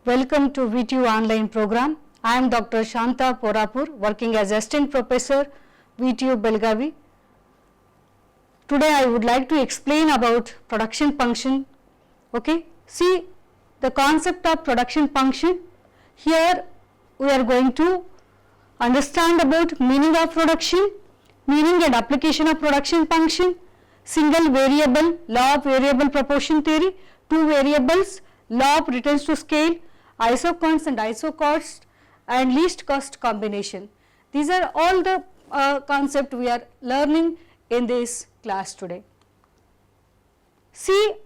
Welcome to VTU online program. I am Dr. Shanta Porapur, working as Assistant Professor, VTU Belgavi. Today I would like to explain about production function. Okay, see the concept of production function. Here we are going to understand about meaning of production, meaning and application of production function, single variable, law of variable proportion theory, two variables, law of returns to scale, isoquants and isocost, and least cost combination. These are all the concepts we are learning in this class today. See,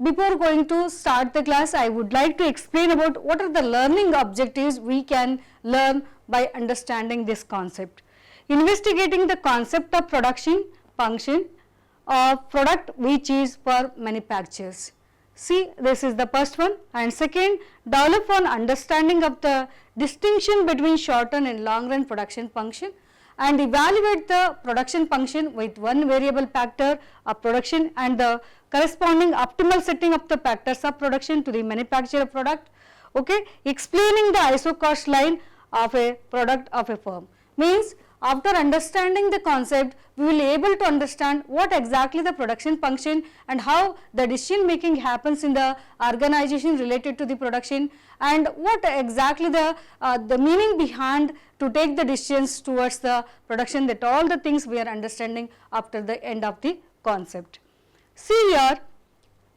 before going to start the class, I would like to explain about what are the learning objectives we can learn by understanding this concept. Investigating the concept of production function of product which is for manufacturers. See, this is the first one, and second, develop an understanding of the distinction between short run and long run production function, and evaluate the production function with one variable factor of production and the corresponding optimal setting of the factors of production to the manufacturer product. Okay, explaining the isocost line of a product of a firm. Means after understanding the concept, we will be able to understand what exactly the production function and how the decision making happens in the organization related to the production, and what exactly the meaning behind to take the decisions towards the production, that all the things we are understanding after the end of the concept. See here,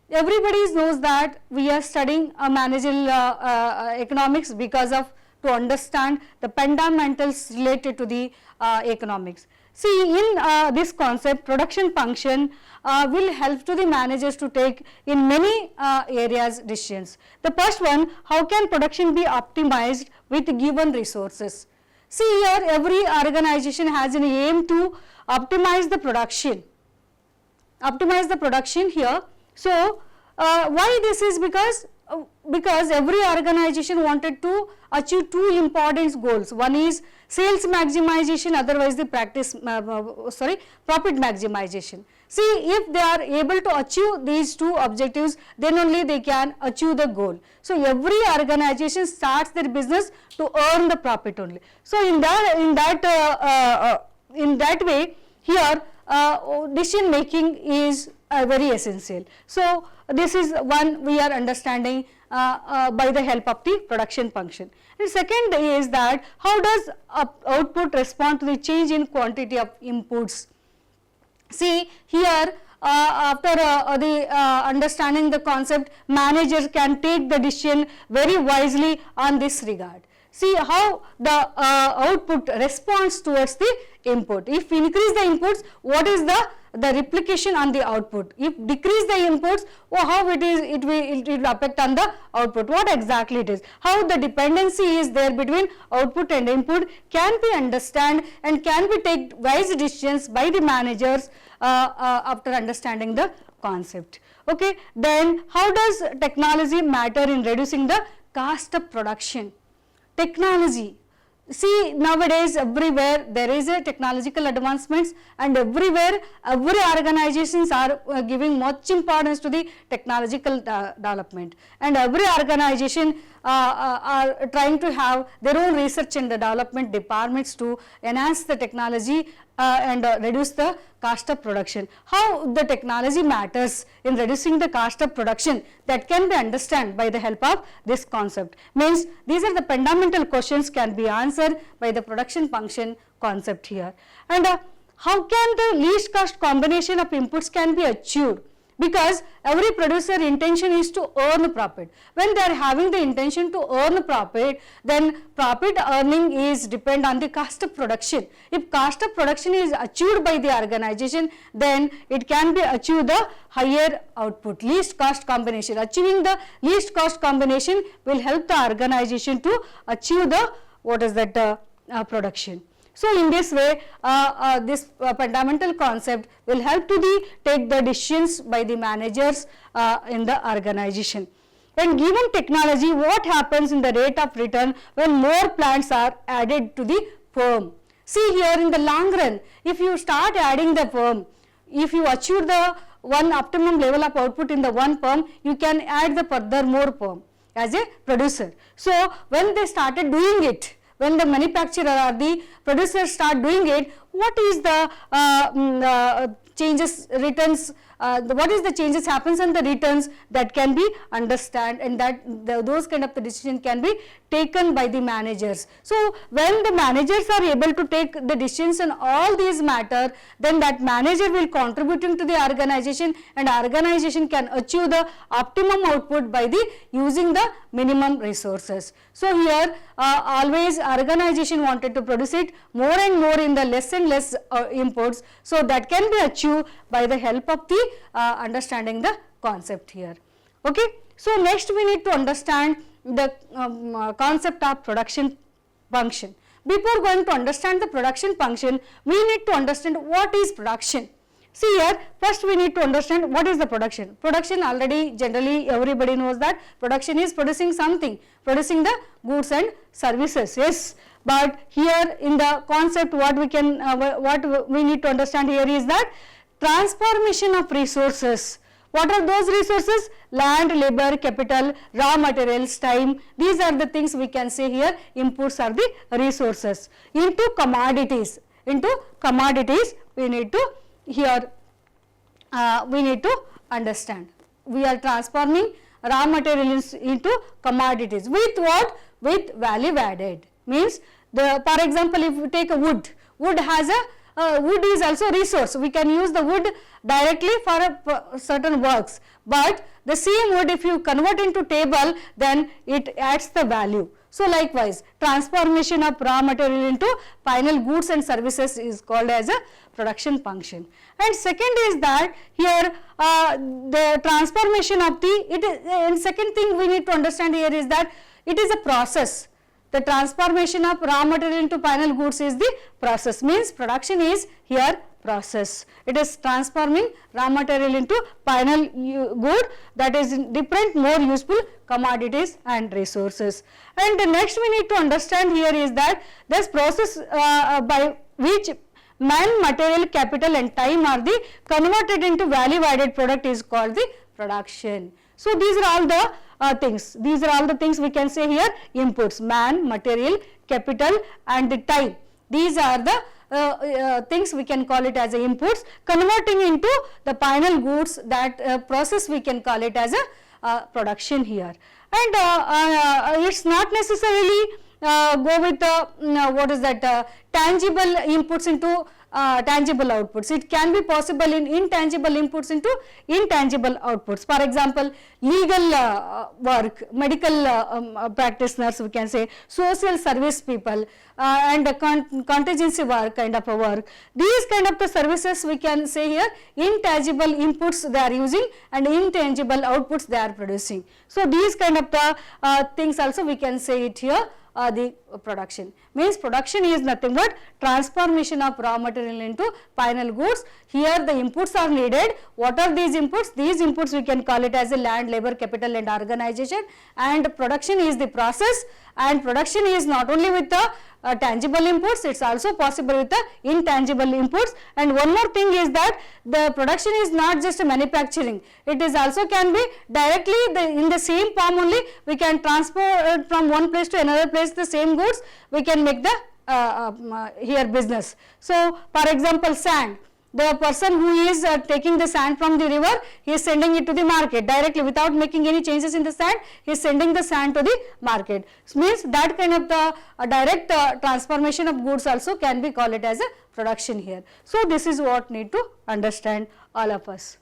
everybody knows that we are studying managerial economics because of to understand the fundamentals related to the economics. See, in this concept, production function will help to the managers to take in many areas decisions. The first one, how can production be optimized with given resources? See here, every organization has an aim to optimize the production. Optimize the production here. So, why this is because every organization wanted to achieve two important goals. One is sales maximization, otherwise the profit maximization. See, if they are able to achieve these two objectives, then only they can achieve the goal. So, every organization starts their business to earn the profit only. So, in that way, here decision making is very essential. So, this is one we are understanding by the help of the production function. And second is that how does output respond to the change in quantity of inputs. See here, after understanding the concept, managers can take the decision very wisely on this regard. See how the output responds towards the input. If increase the inputs, what is the replication on the output? If decrease the inputs, how it will affect on the output, what exactly it is, how the dependency is there between output and input can be understand and can be take wise decisions by the managers after understanding the concept. Okay, then how does technology matter in reducing the cost of production? Technology. See, nowadays everywhere there is a technological advancements, and everywhere every organizations are giving much importance to the technological development, and every organization are trying to have their own research and development departments to enhance the technology and reduce the cost of production. How the technology matters in reducing the cost of production, that can be understood by the help of this concept. Means these are the fundamental questions can be answered by the production function concept here. And how can the least cost combination of inputs can be achieved? Because every producer intention is to earn profit. When they are having the intention to earn profit, then profit earning is depend on the cost of production. If cost of production is achieved by the organization, then it can be achieved the higher output, least cost combination. Achieving the least cost combination will help the organization to achieve the production. So, in this way, this fundamental concept will help to take the decisions by the managers in the organization. When given technology, what happens in the rate of return when more plants are added to the firm? See here, in the long run, if you start adding the firm, if you achieve the one optimum level of output in the one firm, you can add the further more firm. as a producer. So when they started doing it, when the manufacturer or the producer start doing it, what is the changes, returns, what is the changes happens in the returns that can be understand, and that those kind of the decision can be taken by the managers. So when the managers are able to take the decisions on all these matter, then that manager will contributing to the organization, and organization can achieve the optimum output by the using the minimum resources. So here always organization wanted to produce it more and more in the less and less inputs, so that can be achieved by the help of the understanding the concept here. Okay. So next we need to understand the concept of production function. Before going to understand the production function, we need to understand what is production. See here, first we need to understand what is the production. Production, already generally everybody knows that production is producing something, producing the goods and services, yes. But here in the concept what we need to understand here is that transformation of resources. What are those resources? Land, labor, capital, raw materials, time. These are the things we can say here. Inputs are the resources. Into commodities. Into commodities we need to here we need to understand. We are transforming raw materials into commodities. With what? With value added. Means for example, if we take a wood, wood has a wood is also resource. We can use the wood directly for certain works, but the same wood if you convert into table, then it adds the value. So likewise, transformation of raw material into final goods and services is called as a production function. And second is that here the transformation of and second thing we need to understand here is that it is a process. The transformation of raw material into final goods is the process, means production is here process. It is transforming raw material into final good, that is in different more useful commodities and resources. And the next we need to understand here is that this process by which man, material, capital and time are the converted into value added product is called the production. So these are all the things. These are all the things we can say here: inputs, man, material, capital and the time. These are the things we can call it as a inputs, converting into the final goods, that process we can call it as a production here. And it's not necessarily go with what is that tangible inputs into tangible outputs. It can be possible in intangible inputs into intangible outputs. For example, legal work, medical practitioners we can say, social service people and contingency work kind of a work. These kind of the services we can say here intangible inputs they are using and intangible outputs they are producing. So these kind of the things also we can say it here. The production means production is nothing but transformation of raw material into final goods. Here the inputs are needed. What are these inputs? These inputs we can call it as a land, labor, capital and organization, and production is the process, and production is not only with the tangible inputs, it is also possible with the intangible inputs. And one more thing is that the production is not just manufacturing, it is also can be directly in the same form only we can transfer from one place to another place the same goods, we can make the here business. So for example, sand. The person who is taking the sand from the river, he is sending it to the market directly without making any changes in the sand, he is sending the sand to the market. So means that kind of the direct transformation of goods also can be called it as a production here. So this is what need to understand all of us.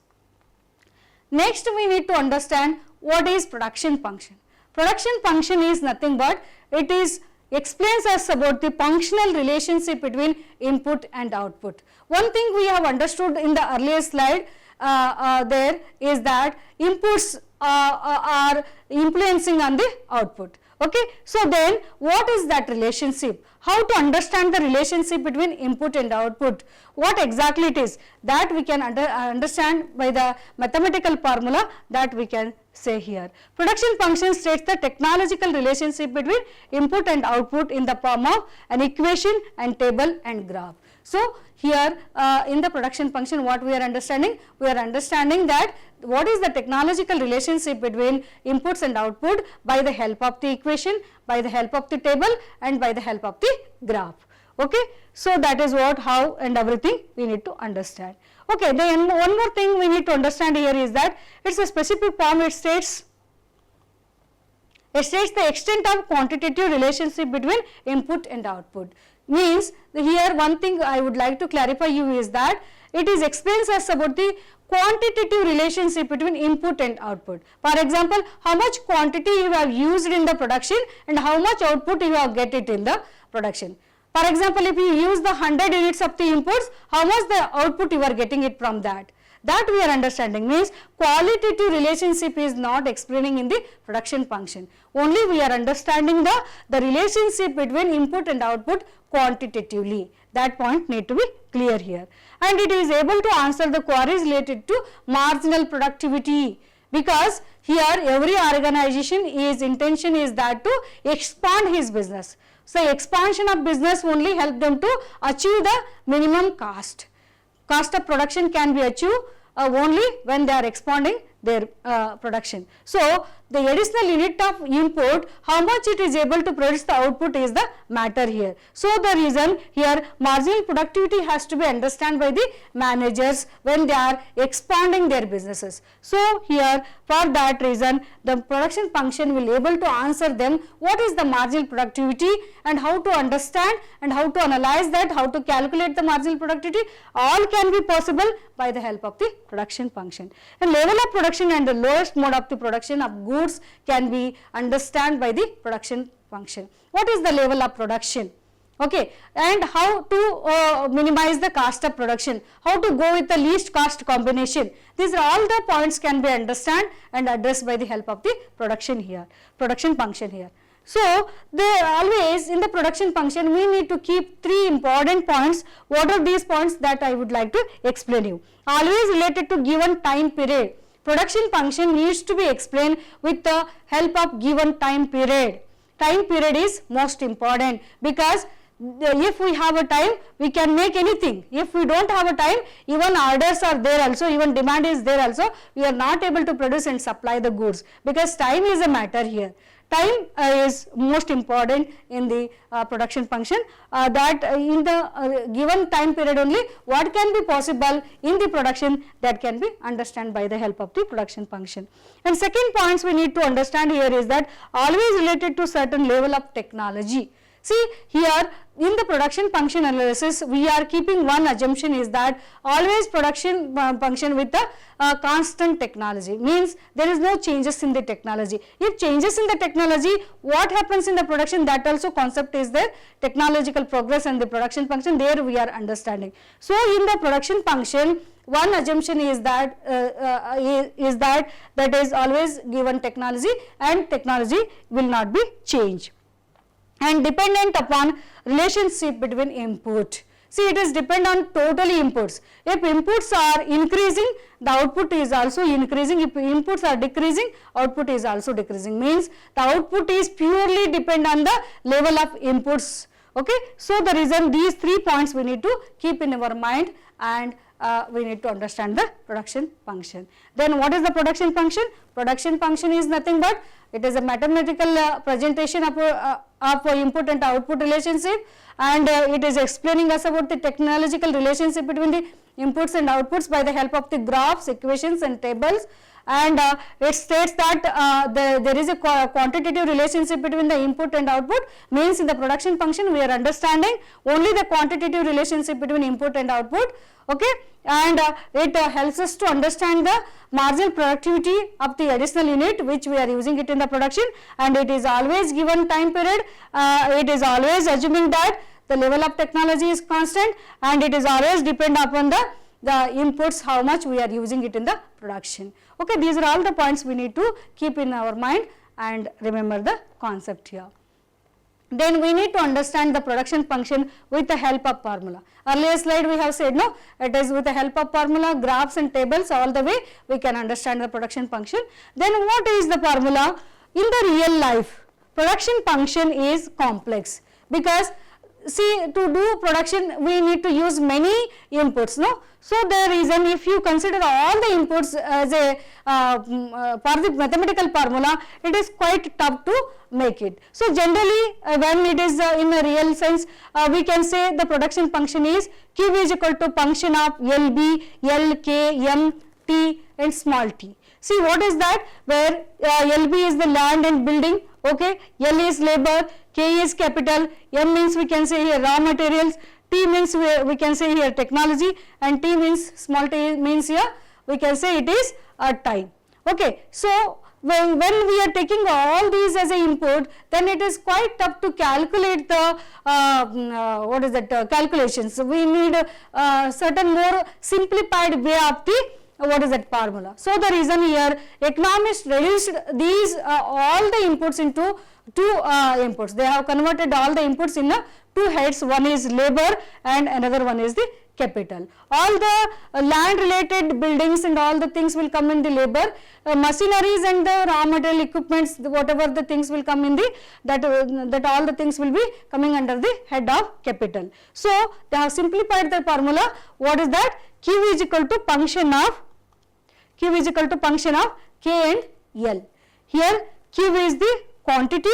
Next we need to understand what is production function. Production function is nothing but it is explains us about the functional relationship between input and output. One thing we have understood in the earlier slide there is that inputs are influencing on the output. Okay. So then what is that relationship? How to understand the relationship between input and output? What exactly it is? That we can understand by the mathematical formula that we can say here. Production function states the technological relationship between input and output in the form of an equation and table and graph. So here in the production function, what we are understanding? We are understanding that what is the technological relationship between inputs and output by the help of the equation, by the help of the table, and by the help of the graph. Okay, so that is what, how, and everything we need to understand. Okay, then one more thing we need to understand here is that it's a specific form. It states the extent of quantitative relationship between input and output. Means here one thing I would like to clarify you is that it is explains us about the quantitative relationship between input and output. For example, how much quantity you have used in the production and how much output you have get it in the production. For example, if you use the 100 units of the inputs, how much the output you are getting it from that. That we are understanding, means qualitative relationship is not explaining in the production function. Only we are understanding the relationship between input and output quantitatively. That point need to be clear here. And it is able to answer the queries related to marginal productivity, because here every organization is intention is that to expand his business. So expansion of business only help them to achieve the minimum cost. Cost of production can be achieved only when they are expanding their production. So the additional unit of input, how much it is able to produce the output is the matter here. So the reason here marginal productivity has to be understood by the managers when they are expanding their businesses. So here for that reason the production function will able to answer them what is the marginal productivity and how to understand and how to analyze that, how to calculate the marginal productivity, all can be possible by the help of the production function. And level of production and the lowest mode of the production of goods can be understood by the production function. What is the level of production? Okay, and how to minimize the cost of production, how to go with the least cost combination. These are all the points can be understood and addressed by the help of the production function here. So always in the production function we need to keep three important points. What are these points that I would like to explain you? Always related to given time period. Production function needs to be explained with the help of given time period. Time period is most important, because if we have a time we can make anything. If we don't have a time, even orders are there also, even demand is there also, we are not able to produce and supply the goods, because time is a matter here. Time is most important in the production function, that in the given time period only what can be possible in the production, that can be understood by the help of the production function. And second points we need to understand here is that always related to certain level of technology. See here in the production function analysis we are keeping one assumption is that always production function with the constant technology, means there is no changes in the technology. If changes in the technology, what happens in the production, that also concept is there, technological progress and the production function, there we are understanding. So in the production function one assumption is that that is always given technology and technology will not be changed. And dependent upon relationship between input. See, it is depend on totally inputs. If inputs are increasing, the output is also increasing. If inputs are decreasing, output is also decreasing. Means the output is purely depend on the level of inputs. Okay. So the reason these 3 points we need to keep in our mind, and we need to understand the production function. Then what is the production function? Production function is nothing but it is a mathematical presentation of input and output relationship, and it is explaining us about the technological relationship between the inputs and outputs by the help of the graphs, equations and tables. And it states that there is a quantitative relationship between the input and output, means in the production function we are understanding only the quantitative relationship between input and output. Okay, and it helps us to understand the marginal productivity of the additional unit which we are using it in the production, and it is always given time period. It is always assuming that the level of technology is constant, and it is always depend upon the inputs, how much we are using it in the production. Okay, these are all the points we need to keep in our mind and remember the concept here. Then we need to understand the production function with the help of formula. Earlier slide we have said, no, it is with the help of formula, graphs and tables, all the way we can understand the production function. Then what is the formula? In the real life, production function is complex, because see, to do production we need to use many inputs, no. So the reason, if you consider all the inputs as a for the mathematical formula, it is quite tough to make it. So generally when it is in a real sense, we can say the production function is Q is equal to function of LB, LK, M, T and small t. See, what is that? Where LB is the land and building, okay, L is labor, K is capital, M means we can say here raw materials, T means we can say here technology, and T means small t means here we can say it is time. Okay, so when we are taking all these as a input, then it is quite tough to calculate the calculations. So we need certain more simplified way of the formula. So the reason here economists reduced these all the inputs into two inputs. They have converted all the inputs in two heads. One is labor and another one is the capital. All the land related buildings and all the things will come in the labor, machineries and the raw material equipments, whatever the things will come in the that all the things will be coming under the head of capital. So they have simplified the formula. What is that? Q is equal to function of K and L. Here Q is the quantity,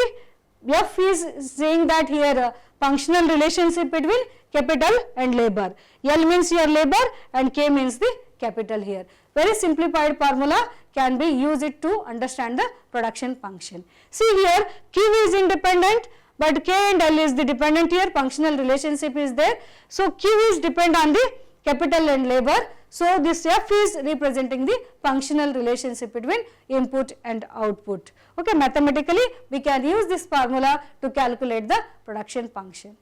F is saying that here functional relationship between capital and labor, L means your labor and K means the capital here. Very simplified formula can be used it to understand the production function. See here Q is independent but K and L is the dependent here, functional relationship is there. So Q is depend on the capital and labor. So this F is representing the functional relationship between input and output. Okay, mathematically we can use this formula to calculate the production function.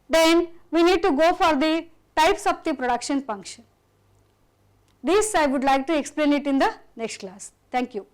Then we need to go for the types of the production function. This I would like to explain it in the next class. Thank you.